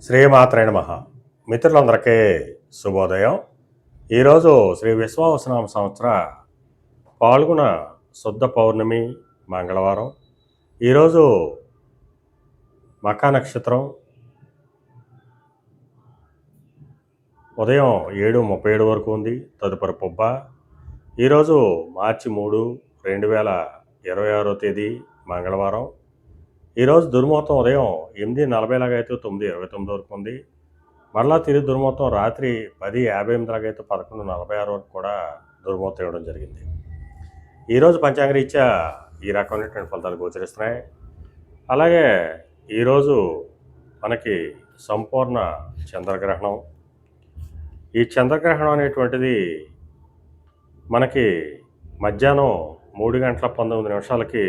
శ్రీమాత్రే నమః. మిత్రులందరికీ శుభోదయం. ఈరోజు శ్రీ విశ్వావసునామ సంవత్సర పాల్గొన శుద్ధ పౌర్ణమి మంగళవారం. ఈరోజు మఖా నక్షత్రం ఉదయం 7:37 వరకు ఉంది. తదుపరి పుబ్బ. ఈరోజు మార్చి 3, 2026 తేదీ మంగళవారం. ఈరోజు దుర్ముహూర్తం ఉదయం 8:40 లాగైతే 9:29 వరకు ఉంది. మరలా తిరిగి దుర్ముహూర్తం రాత్రి 10:58 లాగైతే 11:46 వరకు కూడా దుర్ముహూర్తం ఇవ్వడం జరిగింది. ఈరోజు పంచాంగరీత్యా ఈ రకమైనటువంటి ఫలితాలు గోచరిస్తున్నాయి. అలాగే ఈరోజు మనకి సంపూర్ణ చంద్రగ్రహణం. ఈ చంద్రగ్రహణం అనేటువంటిది మనకి మధ్యాహ్నం 3:19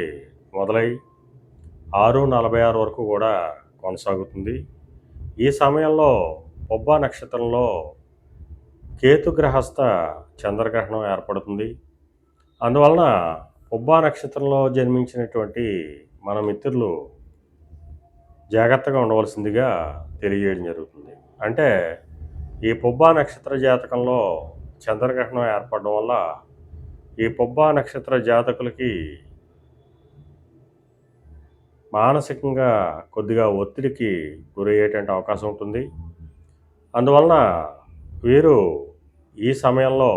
మొదలై 6:46 వరకు కూడా కొనసాగుతుంది. ఈ సమయంలో పొబ్బా నక్షత్రంలో కేతుగ్రహస్థ చంద్రగ్రహణం ఏర్పడుతుంది. అందువలన పొబ్బా నక్షత్రంలో జన్మించినటువంటి మన మిత్రులు జాగ్రత్తగా ఉండవలసిందిగా తెలియజేయడం జరుగుతుంది. అంటే ఈ పొబ్బా నక్షత్ర జాతకంలో చంద్రగ్రహణం ఏర్పడడం వల్ల ఈ పొబ్బా నక్షత్ర జాతకులకి మానసికంగా కొద్దిగా ఒత్తిడికి గురయ్యేటువంటి అవకాశం ఉంటుంది. అందువలన వీరు ఈ సమయంలో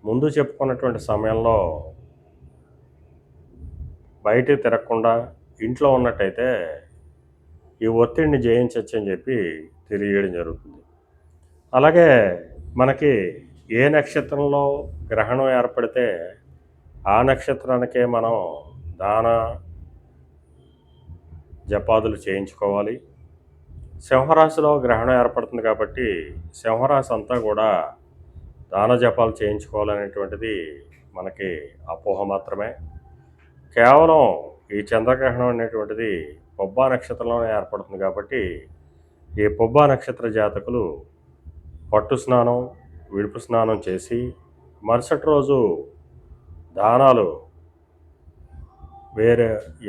ముందు చెప్పుకున్నటువంటి సమయంలో బయటికి తిరగకుండా ఇంట్లో ఉన్నట్టయితే ఈ ఒత్తిడిని జయించవచ్చు అని చెప్పి తెలియజేయడం జరుగుతుంది. అలాగే మనకి ఏ నక్షత్రంలో గ్రహణం ఏర్పడితే ఆ నక్షత్రానికే మనం దాన జపాదులు చేయించుకోవాలి. సింహరాశిలో గ్రహణం ఏర్పడుతుంది కాబట్టి సింహరాశి అంతా కూడా దాన జపాలు చేయించుకోవాలనేటువంటిది మనకి అపోహ మాత్రమే. కేవలం ఈ చంద్రగ్రహణం అనేటువంటిది పొబ్బా నక్షత్రంలోనే ఏర్పడుతుంది కాబట్టి ఈ పొబ్బా నక్షత్ర జాతకులు పట్టు స్నానం, విడుపు స్నానం చేసి మరుసటి రోజు దానాలు వేరే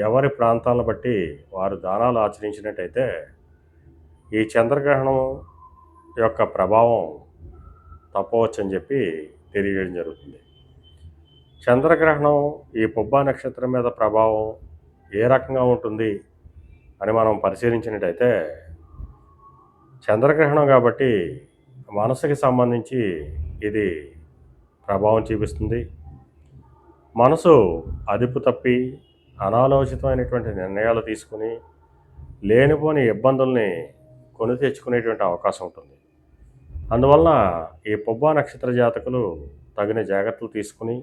ఎవరి ప్రాంతాలను బట్టి వారు దానాలు ఆచరించినట్టయితే ఈ చంద్రగ్రహణం యొక్క ప్రభావం తప్పవచ్చని చెప్పి తెలియజేయడం జరుగుతుంది. చంద్రగ్రహణం ఈ పొబ్బా నక్షత్రం మీద ప్రభావం ఏ రకంగా ఉంటుంది అని మనం పరిశీలించినట్టయితే చంద్రగ్రహణం కాబట్టి మనసుకి సంబంధించి ఇది ప్రభావం చూపిస్తుంది. మనసు అదుపు తప్పి అనాలోచితమైనటువంటి నిర్ణయాలు తీసుకుని లేనిపోని ఇబ్బందుల్ని కొని తెచ్చుకునేటువంటి అవకాశం ఉంటుంది. అందువలన ఈ పొబ్బా నక్షత్ర జాతకులు తగిన జాగ్రత్తలు తీసుకుని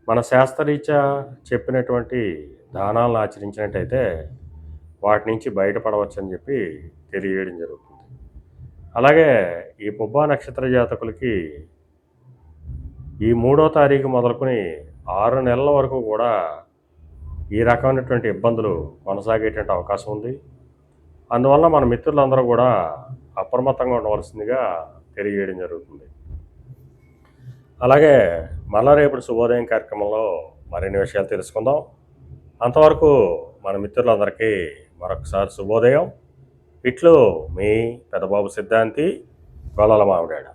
మన శాస్త్రరీత్యా చెప్పినటువంటి దానాలను ఆచరించినట్టయితే వాటి నుంచి బయటపడవచ్చని చెప్పి తెలియజేయడం జరుగుతుంది. అలాగే ఈ పొబ్బా నక్షత్ర జాతకులకి ఈ 3వ తారీఖు మొదలుకొని 6 నెలల వరకు కూడా ఈ రకమైనటువంటి ఇబ్బందులు కొనసాగేటువంటి అవకాశం ఉంది. అందువల్ల మన మిత్రులందరూ కూడా అప్రమత్తంగా ఉండవలసిందిగా తెలియజేయడం జరుగుతుంది. అలాగే మళ్ళా రేపటి శుభోదయం కార్యక్రమంలో మరిన్ని విషయాలు తెలుసుకుందాం. అంతవరకు మన మిత్రులందరికీ మరొకసారి శుభోదయం. ఇట్లు మీ పెద్దబాబు సిద్ధాంతి గొల్లల మామిడాడ.